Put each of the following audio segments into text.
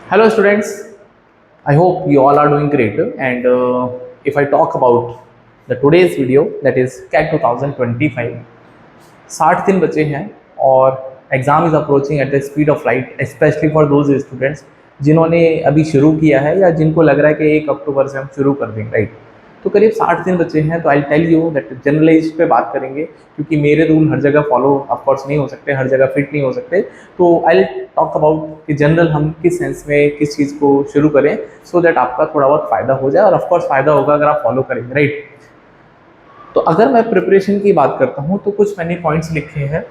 Hello students, I hope you all are doing great and if I talk about the today's video that is CAT 2025, 60 दिन बचे हैं और exam is approaching at the speed of light specially for those students जिन्होंने अभी शुरू किया है या जिनको लग रहा है कि 1 अक्टूबर से हम शुरू कर देंगे, राइट। तो करीब 60 दिन बचे हैं, तो I tell you that generalize पे बात करेंगे क्योंकि मेरे रूल हर जगह फॉलो ऑफकोर्स नहीं हो सकते, हर जगह फिट नहीं हो सकते। तो आई टॉक अबाउट कि जनरल हम किस सेंस में किस चीज़ को शुरू करें सो दैट आपका थोड़ा बहुत फ़ायदा हो जाए, और ऑफकोर्स फ़ायदा होगा अगर आप फॉलो करेंगे, राइट। तो अगर मैं प्रिपरेशन की बात करता हूँ तो कुछ मैंने पॉइंट्स लिखे हैं,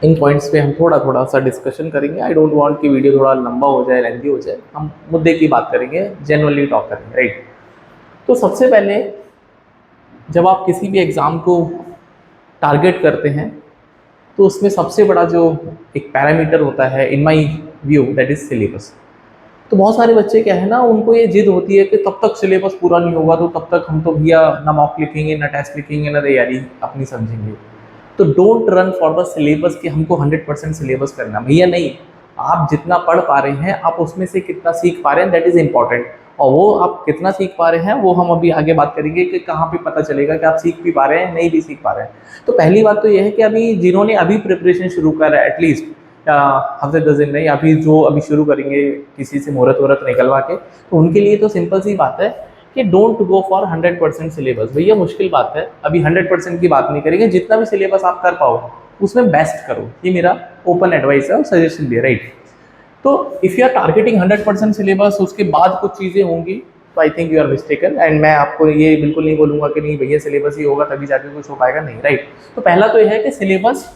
इन पॉइंट्स पे हम थोड़ा थोड़ा सा डिस्कशन करेंगे। आई डोंट वांट कि वीडियो थोड़ा लंबा हो जाए, लेंथी हो जाए, हम मुद्दे की बात करेंगे, जनरली टॉक करेंगे, राइट। तो सबसे पहले जब आप किसी भी एग्ज़ाम को टारगेट करते हैं तो उसमें सबसे बड़ा जो एक पैरामीटर होता है in my view that is syllabus. तो बहुत सारे बच्चे क्या है ना, उनको ये जिद होती है कि तब तक सिलेबस पूरा नहीं होगा तो तब तक हम तो भैया ना मॉक लिखेंगे, ना टेस्ट लिखेंगे, ना तैयारी अपनी समझेंगे। तो don't run for the syllabus कि हमको 100% सिलेबस करना, भैया नहीं। आप जितना पढ़ पा रहे हैं आप उसमें से कितना सीख पा रहे हैं, दैट इज़ इंपॉर्टेंट। और वो आप कितना सीख पा रहे हैं वो हम अभी आगे बात करेंगे कि कहाँ पे पता चलेगा कि आप सीख भी पा रहे हैं, नहीं भी सीख पा रहे हैं। तो पहली बात तो ये है कि अभी जिन्होंने अभी प्रिपरेशन शुरू करा है एटलीस्ट हफ्ते 10 दिन नहीं, अभी जो अभी शुरू करेंगे किसी से मुहूर्त वहूर्त निकलवा के, तो उनके लिए तो सिंपल सी बात है कि डोंट गो फॉर 100% सिलेबस। भैया मुश्किल बात है, अभी 100% की बात नहीं करेंगे, जितना भी सिलेबस आप कर पाओ उसमें बेस्ट करो, ये मेरा ओपन एडवाइस है और सजेशन भी है, राइट। तो if you are targeting 100% syllabus, उसके बाद कुछ चीज़ें होंगी, तो I think you are mistaken. And मैं आपको ये बिल्कुल नहीं बोलूँगा कि नहीं भैया सिलेबस ही होगा तभी जाके कुछ हो पाएगा, नहीं, राइट। तो पहला तो यह है कि सिलेबस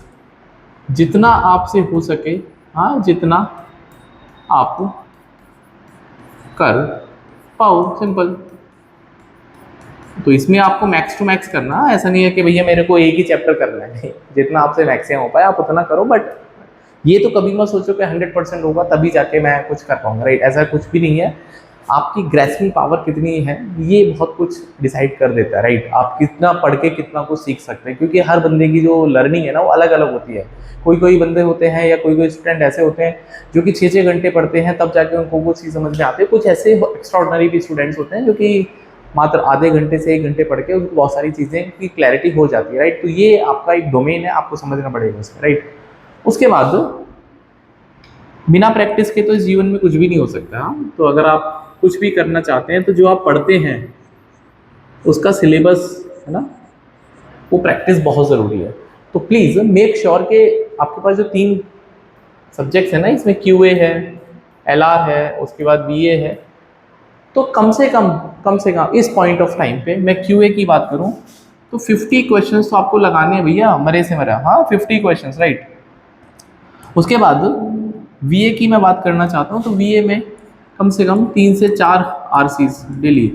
जितना आपसे हो सके, हाँ, जितना आप कर पाओ, सिंपल। तो इसमें आपको मैक्स टू मैक्स करना, ऐसा नहीं है कि भैया मेरे को एक ही चैप्टर करना है, जितना आपसे मैक्सिमम हो पाए आप उतना करो। बट ये तो कभी मत सोचो कि 100% होगा तभी जाके मैं कुछ कर पाऊंगा, राइट। ऐसा कुछ भी नहीं है। आपकी ग्रेस्पिंग पावर कितनी है ये बहुत कुछ डिसाइड कर देता है, राइट। आप कितना पढ़ के कितना कुछ सीख सकते हैं, क्योंकि हर बंदे की जो लर्निंग है ना वो अलग अलग होती है। कोई कोई बंदे होते हैं या कोई कोई स्टूडेंट ऐसे होते हैं जो कि 6-6 घंटे पढ़ते हैं तब जाके उनको कुछ चीज़ समझ में आती है। कुछ ऐसे एक्स्ट्राऑर्डिनरी भी स्टूडेंट्स होते हैं जो कि मात्र आधे घंटे से 1 घंटे पढ़ के उनको बहुत सारी चीज़ें की क्लैरिटी हो जाती है, राइट। तो ये आपका एक डोमेन है, आपको समझना पड़ेगा इसमें, राइट। उसके बाद बिना प्रैक्टिस के तो इस जीवन में कुछ भी नहीं हो सकता। हाँ, तो अगर आप कुछ भी करना चाहते हैं तो जो आप पढ़ते हैं उसका सिलेबस है ना, वो प्रैक्टिस बहुत ज़रूरी है। तो प्लीज़ मेक श्योर कि आपके पास जो 3 सब्जेक्ट्स हैं ना, इसमें क्यूए है, एलआर है, उसके बाद बीए है, तो कम से कम इस पॉइंट ऑफ टाइम पे मैं क्यूए की बात करूं तो 50 क्वेश्चंस तो आपको लगाने हैं भैया, मरे से मरा, हाँ 50 क्वेश्चंस, राइट। उसके बाद वीए की मैं बात करना चाहता हूँ, तो वीए में कम से कम 3 से 4 आरसीज डेली,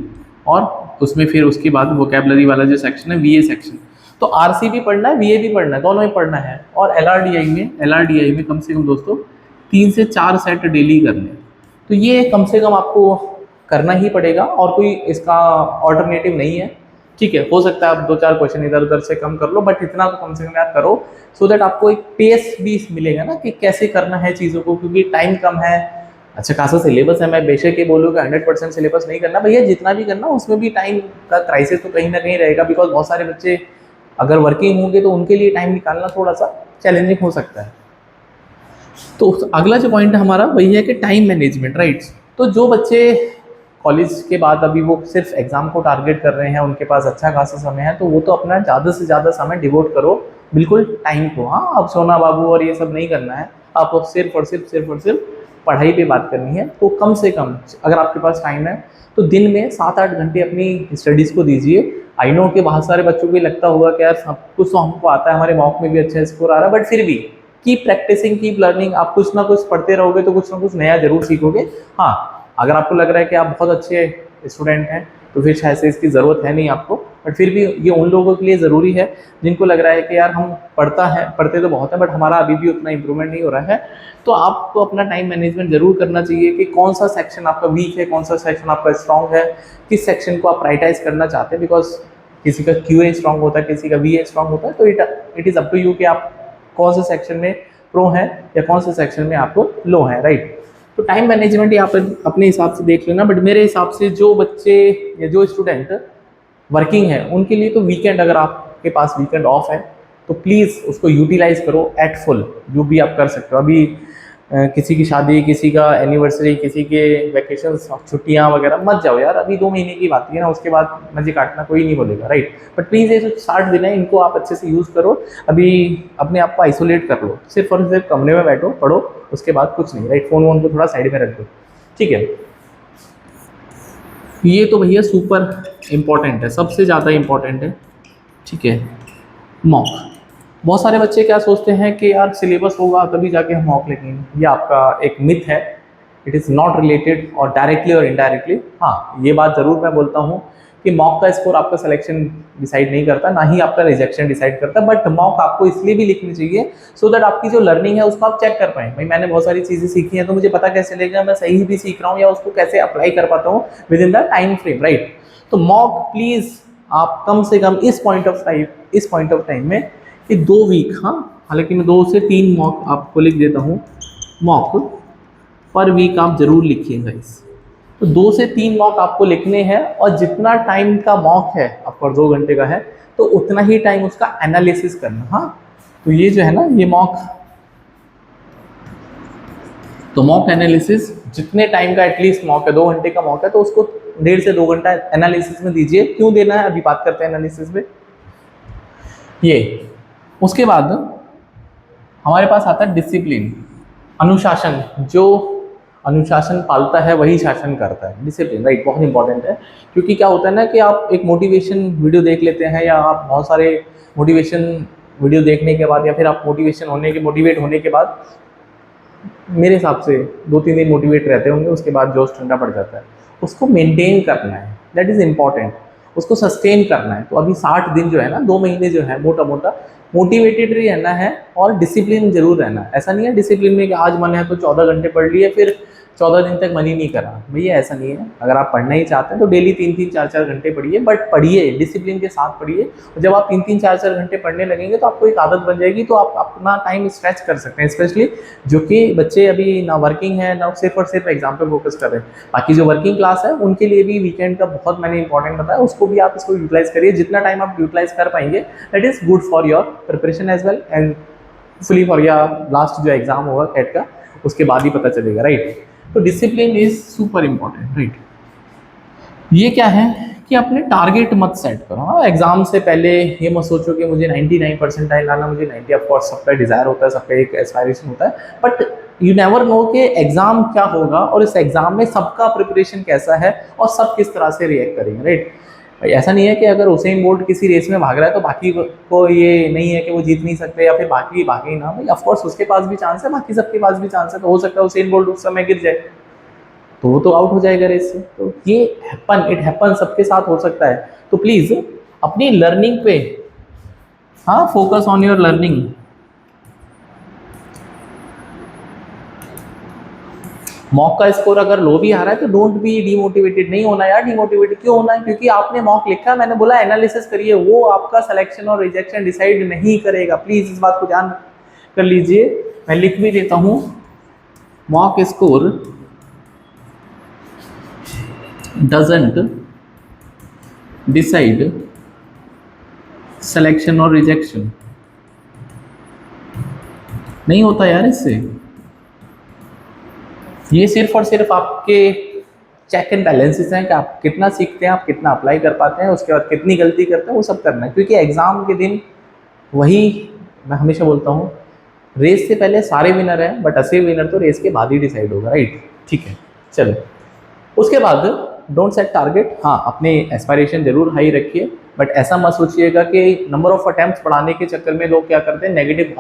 और उसमें फिर उसके बाद वोकेबलरी वाला जो सेक्शन है वीए सेक्शन। तो आरसी भी पढ़ना है, वीए भी पढ़ना है, दोनों ही पढ़ना है। और एलआरडीआई में कम से कम दोस्तों 3 से 4 सेट डेली करने हैं। तो ये कम से कम आपको करना ही पड़ेगा और कोई इसका ऑल्टरनेटिव नहीं है, ठीक है। हो सकता है आप 2-4 क्वेश्चन इधर उधर से कम कर लो, बट इतना तो कम से कम याद करो सो दैट आपको एक पेस भी मिलेगा ना कि कैसे करना है चीज़ों को, क्योंकि टाइम कम है, अच्छा खासा सिलेबस है। मैं बेशक ये बोलूँ कि 100% सिलेबस नहीं करना, भैया जितना भी करना उसमें भी टाइम का क्राइसिस तो कहीं ना कहीं रहेगा, बिकॉज बहुत सारे बच्चे अगर वर्किंग होंगे तो उनके लिए टाइम निकालना थोड़ा सा चैलेंजिंग हो सकता है। तो अगला जो पॉइंट है हमारा वही है कि टाइम मैनेजमेंट, राइट। तो जो बच्चे कॉलेज के बाद अभी वो सिर्फ एग्ज़ाम को टारगेट कर रहे हैं, उनके पास अच्छा खासा समय है, तो वो तो अपना ज़्यादा से ज़्यादा समय डिवोट करो बिल्कुल टाइम को। हाँ, अब सोना बाबू और ये सब नहीं करना है, आपको सिर्फ पढ़ाई पे बात करनी है। तो कम से कम अगर आपके पास टाइम है तो दिन में 7-8 घंटे अपनी स्टडीज़ को दीजिए। आई नो कि बहुत सारे बच्चों को लगता होगा कि यार सब कुछ तो हमको आता है, हमारे मॉक में भी अच्छा स्कोर आ रहा है, बट फिर भी कीप प्रैक्टिसिंग, कीप लर्निंग। आप कुछ ना कुछ पढ़ते रहोगे तो कुछ ना कुछ नया जरूर सीखोगे। हाँ, अगर आपको लग रहा है कि आप बहुत अच्छे स्टूडेंट हैं तो फिर शायद से इसकी ज़रूरत है नहीं आपको, बट फिर भी ये उन लोगों के लिए ज़रूरी है जिनको लग रहा है कि यार हम पढ़ते तो बहुत है बट हमारा अभी भी उतना इंप्रूवमेंट नहीं हो रहा है। तो आपको अपना टाइम मैनेजमेंट जरूर करना चाहिए कि कौन सा सेक्शन आपका वीक है, कौन सा सेक्शन आपका स्ट्रांग है, किस सेक्शन को आप प्रायोरिटाइज करना चाहते हैं। बिकॉज किसी का क्यूए स्ट्रांग होता है, किसी का वीए स्ट्रांग होता है, तो it is up to you कि आप कौन से सेक्शन में प्रो हैं या कौन से सेक्शन में आपको लो है, राइट। तो टाइम मैनेजमेंट आप अपने हिसाब से देख लेना, बट मेरे हिसाब से जो बच्चे या जो स्टूडेंट वर्किंग है उनके लिए तो वीकेंड, अगर आपके पास वीकेंड ऑफ है तो प्लीज़ उसको यूटिलाइज करो एट फुल, जो भी आप कर सकते हो। अभी किसी की शादी, किसी का एनिवर्सरी, किसी के वैकेशन, छुट्टियां वगैरह, मत जाओ यार, अभी 2 महीने की बात है ना, उसके बाद मजे काटना कोई नहीं बोलेगा, राइट। बट प्लीज़ ये जो 60 दिन है इनको आप अच्छे से यूज़ करो। अभी अपने आप को आइसोलेट कर लो, सिर्फ और सिर्फ कमरे में बैठो, पढ़ो, उसके बाद कुछ नहीं, राइट। फ़ोन वोन को थोड़ा साइड में रख दो, ठीक है। ये तो भैया सुपर इम्पॉर्टेंट है, सबसे ज़्यादा इम्पॉर्टेंट है, ठीक है। मॉक, बहुत सारे बच्चे क्या सोचते हैं कि यार सिलेबस होगा तभी जाके हम मॉक लेंगे, ये आपका एक मिथ है। इट इज़ नॉट रिलेटेड, और डायरेक्टली और इनडायरेक्टली हाँ ये बात ज़रूर मैं बोलता हूँ कि मॉक का स्कोर आपका सिलेक्शन डिसाइड नहीं करता, ना ही आपका रिजेक्शन डिसाइड करता, बट मॉक आपको इसलिए भी लिखनी चाहिए सो दैट आपकी जो लर्निंग है उसको आप चेक कर पाएँ। भाई मैंने बहुत सारी चीज़ें सीखी हैं तो मुझे पता कैसे चलेगा मैं सही भी सीख रहा हूँ या उसको कैसे अप्लाई कर पाता हूँ with in the time frame, right. तो मॉक प्लीज़ आप कम से कम इस पॉइंट ऑफ टाइम में कि 2 वीक, हाँ हालांकि मैं 2 से 3 मॉक आपको लिख देता हूँ, मॉक पर वीक आप जरूर लिखिएगा इस। तो 2 से 3 मॉक आपको लिखने हैं, और जितना टाइम का मॉक है आपका 2 घंटे का है तो उतना ही टाइम उसका एनालिसिस करना। हाँ तो ये जो है ना ये मॉक, तो मॉक एनालिसिस जितने टाइम का एटलीस्ट मॉक है, 2 घंटे का मॉक है तो उसको 1.5 से 2 घंटा एनालिसिस में दीजिए। क्यों देना है अभी बात करते हैं एनालिसिस में। ये उसके बाद हमारे पास आता है डिसिप्लिन, अनुशासन। जो अनुशासन पालता है वही शासन करता है, डिसिप्लिन, राइट, बहुत इंपॉर्टेंट है। क्योंकि क्या होता है ना कि आप एक मोटिवेशन वीडियो देख लेते हैं, या आप बहुत सारे मोटिवेशन वीडियो देखने के बाद, या फिर आप मोटिवेट होने के बाद मेरे हिसाब से 2-3 दिन मोटिवेट रहते होंगे, उसके बाद जोश ठंडा पड़ जाता है। उसको मेंटेन करना है, दैट इज़ इम्पॉर्टेंट, उसको सस्टेन करना है। तो अभी 60 दिन जो है ना, 2 महीने जो है, मोटा मोटा मोटिवेटेड रहना है और डिसिप्लिन जरूर रहना है। ऐसा नहीं है डिसिप्लिन में कि आज मन है तो 14 घंटे पढ़ लिए, फिर 14 दिन तक मन ही नहीं करा, भैया ऐसा नहीं है। अगर आप पढ़ना ही चाहते हैं तो डेली 3-3, 4-4 घंटे पढ़िए, बट पढ़िए, डिसिप्लिन के साथ पढ़िए। और जब आप 3-3, 4-4 घंटे पढ़ने लगेंगे तो आपको एक आदत बन जाएगी, तो आप अपना टाइम स्ट्रेच कर सकते हैं। स्पेशली जो कि बच्चे अभी ना वर्किंग है ना सिर्फ और सिर्फ एग्जाम पे फोकस कर रहे हैं, बाकी जो वर्किंग क्लास है उनके लिए भी वीकेंड का बहुत मैंने इंपॉर्टेंट बताया, उसको भी आप इसको यूटिलाइज करिए। जितना टाइम आप यूटिलाइज कर पाएंगे that is good for your preparation as well, and fully for your last जो एग्जाम होगा कैट का, उसके बाद ही पता चलेगा, राइट। तो discipline is super important, right. ये क्या है कि अपने टारगेट मत सेट करो। हाँ एग्जाम से पहले ये मत सोचो कि मुझे 99 परसेंटाइल लाना, मुझे 90, ऑफ कोर्स सबका डिजायर होता है, सबका एक एस्पायरेशन होता है, बट यू नेवर नो कि एग्जाम क्या होगा और इस एग्जाम में सबका प्रिपरेशन कैसा है और सब किस तरह से रिएक्ट करेंगे, राइट। ऐसा नहीं है कि अगर हुसैन बोल्ट किसी रेस में भाग रहा है तो बाकी को ये नहीं है कि वो जीत नहीं सकते, या फिर बाकी भागे ना, भाई ऑफ कोर्स उसके पास भी चांस है, बाकी सबके पास भी चांस है। तो हो सकता है हुसैन बोल्ट उस समय गिर जाए तो वो तो आउट हो जाएगा रेस से। तो ये इट हैपन, सबके साथ हो सकता है। तो प्लीज अपनी लर्निंग पे, हाँ focus on your learning. Mock का स्कोर अगर लो भी आ रहा है तो डोंट बी डिमोटिवेटेड, नहीं होना यार डिमोटिवेटेड। क्यों होना है? क्योंकि आपने मॉक लिखा, मैंने बोला एनालिसिस करिए, वो आपका सिलेक्शन और रिजेक्शन डिसाइड नहीं करेगा। प्लीज इस बात को ध्यान कर लीजिए। मैं लिख भी देता हूं, mock score doesn't decide selection और rejection। नहीं होता यार इससे। ये सिर्फ और सिर्फ आपके चेक एंड बैलेंसेस हैं कि आप कितना सीखते हैं, आप कितना अप्लाई कर पाते हैं, उसके बाद कितनी गलती करते हैं, वो सब करना है। क्योंकि एग्जाम के दिन वही मैं हमेशा बोलता हूँ, रेस से पहले सारे विनर हैं, बट असली विनर तो रेस के बाद ही डिसाइड होगा, राइट। ठीक है, चलो उसके बाद डोंट सेट टारगेट। हाँ अपने एस्पायरेशन जरूर हाई रखिए, बट ऐसा मत सोचिएगा कि नंबर ऑफ अटेम्प्ट्स बढ़ाने के चक्कर में लोग क्या करते हैं, नेगेटिव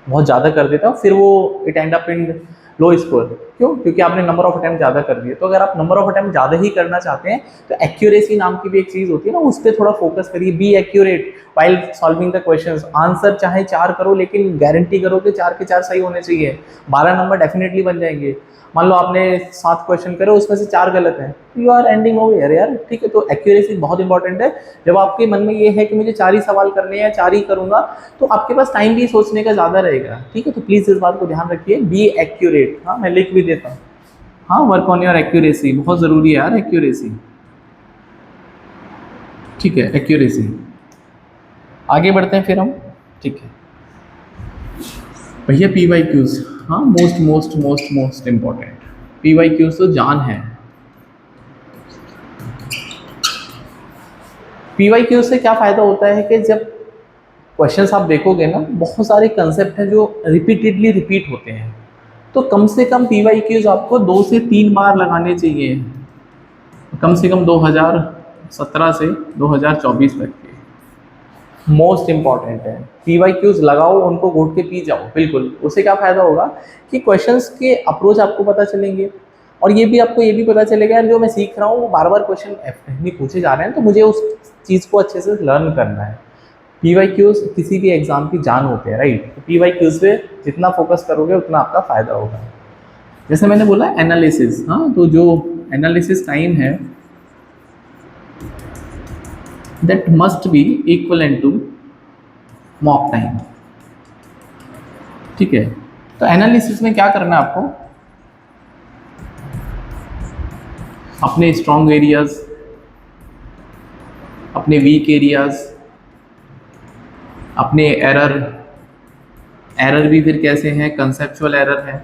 बहुत ज़्यादा कर देता है, फिर वो it and up in low score. क्यों? क्योंकि आपने नंबर ऑफ अटेम्प्ट ज़्यादा कर दिए। तो अगर आप नंबर ऑफ अटेम्प्ट ज़्यादा ही करना चाहते हैं तो एक्यूरेसी नाम की भी एक चीज़ होती है ना, उस पर थोड़ा फोकस करिए। Be accurate while solving the questions. Answer चाहे 4 करो, लेकिन गारंटी करो कि 4 के 4 सही होने चाहिए। 12 नंबर डेफिनेटली बन जाएंगे। मान लो आपने 7 क्वेश्चन करे, उसमें से 4 गलत हैं, यू आर एंडिंग ओवर यार, ठीक है। तो एक्यूरेसी बहुत इंपॉर्टेंट है। जब आपके मन में ये है कि मुझे 4 ही सवाल करने हैं, 4 ही करूंगा, तो आपके पास टाइम भी सोचने का ज़्यादा रहेगा, ठीक है। तो प्लीज़ इस बात को ध्यान रखिए, बी एक्यूरेट। हाँ मैं लिख भी देता हूँ। हाँ, वर्क ऑन योर एक्यूरेसी, बहुत ज़रूरी है यार एक्यूरेसी। ठीक है, एक्यूरेसी। आगे बढ़ते हैं फिर हम। ठीक है भैया, पी वाई क्यूज़, हाँ most most most most important. P Y Qs तो जान है। पी वाई क्यूज़ से क्या फ़ायदा होता है कि जब क्वेश्चंस आप देखोगे ना, बहुत सारे कंसेप्ट हैं जो रिपीटेडली रिपीट होते हैं, तो कम से कम पी वाई क्यूज़ आपको 2 से 3 बार लगाने चाहिए, कम से कम 2017 से 2024 तक के। मोस्ट इंपॉर्टेंट है, पी वाई क्यूज़ लगाओ, उनको घोट के पी जाओ बिल्कुल। उससे क्या फ़ायदा होगा कि क्वेश्चंस के अप्रोच आपको पता चलेंगे, और ये भी आपको ये भी पता चलेगा यार जो मैं सीख रहा हूँ वो बार बार क्वेश्चन नहीं पूछे जा रहे हैं, तो मुझे उस चीज़ को अच्छे से लर्न करना है। पी वाई क्यूज़ किसी भी एग्ज़ाम की जान होते हैं, राइट। तो पी वाई क्यूज़ पे जितना फोकस करोगे उतना आपका फ़ायदा होगा। जैसे मैंने बोला एनालिसिस, हाँ, तो जो एनालिसिस टाइम है that must be equivalent to mock time। ठीक है, तो एनालिसिस में क्या करना है आपको, अपने स्ट्रॉन्ग एरियाज, अपने वीक एरियाज, अपने एरर भी फिर कैसे हैं, कंसेप्चुअल एरर है,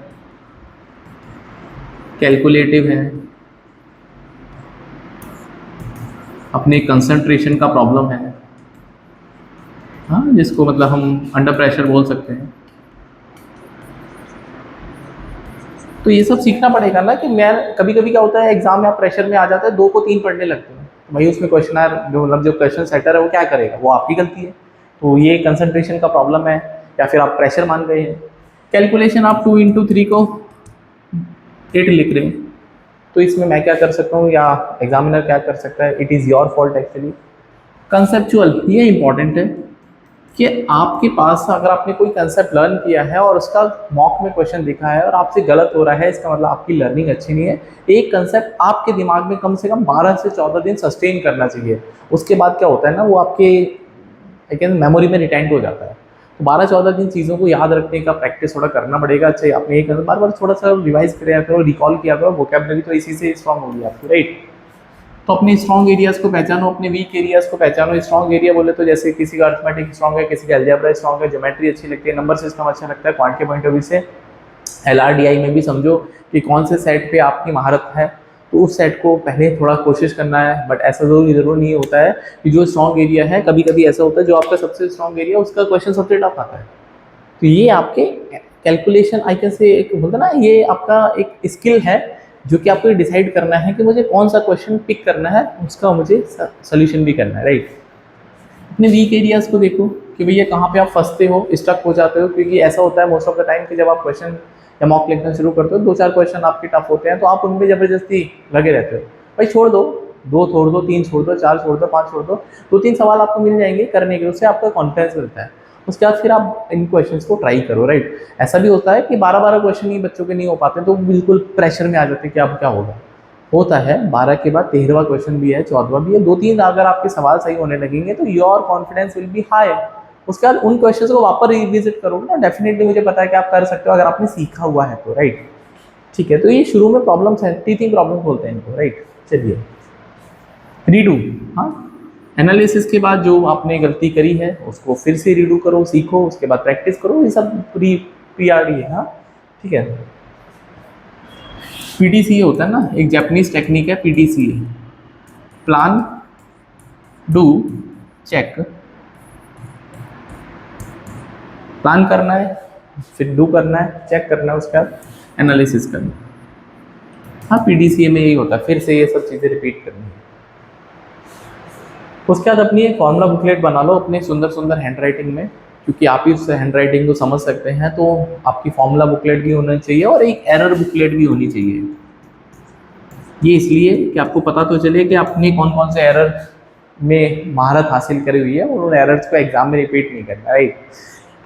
कैलकुलेटिव है, अपने कंसंट्रेशन का प्रॉब्लम है, हाँ, जिसको मतलब हम अंडर प्रेशर बोल सकते हैं। तो ये सब सीखना पड़ेगा ना, कि मैं कभी कभी क्या होता है एग्जाम में आप प्रेशर में आ जाता है, 2 को 3 पढ़ने लगते हैं, तो भाई उसमें क्वेश्चन जो मतलब जो क्वेश्चन सेटर है वो क्या करेगा, वो आपकी गलती है। तो ये कंसंट्रेशन का प्रॉब्लम है, या फिर आप प्रेशर मान गए हैं। कैलकुलेशन आप 2 × 3 को 8 लिख रहे हैं, तो इसमें मैं क्या कर सकता हूँ या एग्जामिनर क्या कर सकता है, it is your fault actually. Conceptual, ये इंपॉर्टेंट है कि आपके पास अगर आपने कोई कंसेप्ट लर्न किया है और उसका मॉक में क्वेश्चन दिखा है और आपसे गलत हो रहा है, इसका मतलब आपकी लर्निंग अच्छी नहीं है। एक कंसेप्ट आपके दिमाग में कम से कम 12 से 14 दिन सस्टेन करना चाहिए, उसके बाद क्या होता है ना, वो आपके मेमोरी में रिटेंट हो जाता है। तो 12-14 दिन चीज़ों को याद रखने का प्रैक्टिस थोड़ा करना पड़ेगा। अच्छा, आपने एक बार बार थोड़ा सा रिवाइज किया करो, रिकॉल किया करो, वोकैबुलरी तो इसी से स्ट्रॉन्ग होगी आपकी, राइट। तो अपने स्ट्रॉन्ग एरियाज़ को पहचानो, अपने वीक एरियाज़ को पहचानो। स्ट्रॉन्ग एरिया बोले तो जैसे किसी का अर्थमेटिक स्ट्रॉन्ग है, किसी का अलजेब्रा स्ट्रॉन्ग है, ज्योमेट्री अच्छी लगती है, नंबर सिस्टम अच्छा लगता है, क्वांट के पॉइंट ऑफ व्यू से LRDI में भी समझो कि कौन से सेट पे आपकी महारत है, तो उस सेट को पहले थोड़ा कोशिश करना है। बट ऐसा ज़रूर नहीं होता है कि जो स्ट्रॉन्ग एरिया है, कभी कभी ऐसा होता है जो आपका सबसे स्ट्रॉन्ग एरिया उसका क्वेश्चन सबसे टफ आता है। तो ये आपके कैलकुलेशन आई कैन से एक बोलते ना, ये आपका एक स्किल है जो कि आपको डिसाइड करना है कि मुझे कौन सा क्वेश्चन पिक करना है, उसका मुझे सोल्यूशन भी करना है, राइट। अपने वीक एरियाज़ को देखो कि भैया कहाँ पे आप फंसते हो, स्टक हो जाते हो, क्योंकि ऐसा होता है मोस्ट ऑफ द टाइम कि जब आप क्वेश्चन या मॉक लिखना शुरू करते हो, 2-4 क्वेश्चन आपके टफ होते हैं, तो आप उनमें ज़बरदस्ती लगे रहते हो। भाई छोड़ दो, 2 छोड़ दो, 3 छोड़ दो, 4 छोड़ दो, 5 छोड़ दो, 2-3 सवाल आपको मिल जाएंगे करने के, उससे आपका कॉन्फिडेंस मिलता है। उसके बाद फिर आप इन क्वेश्चंस को ट्राई करो, राइट। ऐसा भी होता है कि 12-12 क्वेश्चन ही बच्चों के नहीं हो पाते, तो बिल्कुल प्रेशर में आ जाते हैं कि अब क्या होगा। होता है 12 के बाद 13वां क्वेश्चन भी है, 14वां भी है, 2-3 अगर आपके सवाल सही होने लगेंगे तो your confidence will be high. उसके बाद उन क्वेश्चंस को वापस रिविजिट करोगे ना, डेफिनेटली मुझे पता है कि आप कर सकते हो अगर आपने सीखा हुआ है तो, राइट। ठीक है, तो ये शुरू में प्रॉब्लम्स हैं, टीचिंग प्रॉब्लम्स बोलते हैं इनको, राइट। चलिए रीडू, हाँ, एनालिसिस के बाद जो आपने गलती करी है उसको फिर से रीडू करो, सीखो, उसके बाद प्रैक्टिस करो, ये सब PRD है, हाँ, ठीक है। PDCA होता है ना, एक जापानीज टेक्निक है PDCA, plan, do, check. Plan करना है, फिर डू करना है, चेक करना है, उसके बाद एनालिसिस करना है। हाँ, PDCA में यही होता है, फिर से ये सब चीज़ें रिपीट करनी है। उसके बाद अपनी एक फॉर्मूला बुकलेट बना लो अपने सुंदर सुंदर हैंड राइटिंग में, क्योंकि आप ही उस हैंड राइटिंग को समझ सकते हैं, तो आपकी फॉर्मूला बुकलेट भी होना चाहिए और एक एरर बुकलेट भी होनी चाहिए। ये इसलिए कि आपको पता तो चले कि आपने कौन कौन से एरर में महारत हासिल करी हुई है और उन एरर्स को एग्जाम में रिपीट नहीं करना, राइट।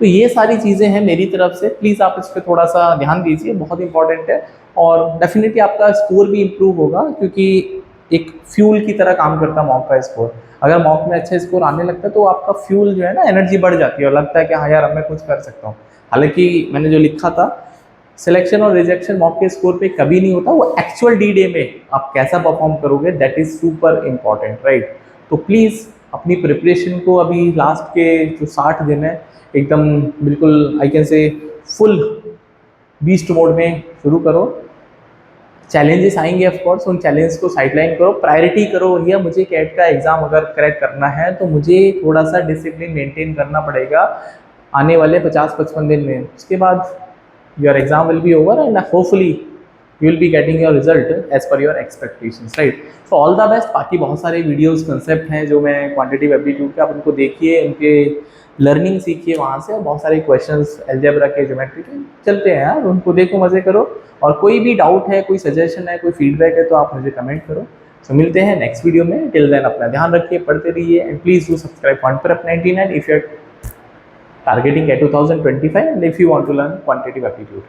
तो ये सारी चीज़ें हैं मेरी तरफ से, प्लीज़ आप इस पर थोड़ा सा ध्यान दीजिए, बहुत इंपॉर्टेंट है। और डेफिनेटली आपका स्कोर भी इम्प्रूव होगा, क्योंकि एक फ्यूल की तरह काम करता है मॉक का स्कोर। अगर मॉक में अच्छा स्कोर आने लगता है तो आपका फ्यूल जो है ना, एनर्जी बढ़ जाती है और लगता है कि हाँ यार अब मैं कुछ कर सकता हूँ। हालांकि मैंने जो लिखा था सिलेक्शन और रिजेक्शन मॉक के स्कोर पे कभी नहीं होता, वो एक्चुअल डी डे में आप कैसा परफॉर्म करोगे that is super important, right. तो प्लीज़ अपनी प्रिपरेशन को अभी लास्ट के जो 60 दिन है एकदम बिल्कुल I can say full beast mode में शुरू करो। चैलेंजेस आएंगे ऑफ कोर्स, उन चैलेंज को साइडलाइन करो, प्रायोरिटी करो भैया मुझे कैट का एग्जाम अगर क्रैक करना है तो मुझे थोड़ा सा डिसिप्लिन मेंटेन करना पड़ेगा आने वाले 50-55 दिन में। उसके बाद your exam will be over and hopefully you will be getting your result as per your expectations, right. So all the best. बाकी बहुत सारे वीडियोस कंसेप्ट हैं जो मैं क्वांटिटेटिव एप्टीट्यूड के, आप उनको देखिए, उनके लर्निंग सीखिए वहाँ से, और बहुत सारे क्वेश्चंस अलजेब्रा के, ज्योमेट्री के चलते हैं यार, उनको देखो, मज़े करो। और कोई भी डाउट है, कोई सजेशन है, कोई फीडबैक है तो आप मुझे कमेंट करो। सो मिलते हैं नेक्स्ट वीडियो में। टिल देन अपना ध्यान रखिए, पढ़ते रहिए and please do subscribe QuantPrep 99 if you're targeting at 2025 and if you want to learn quantitative aptitude.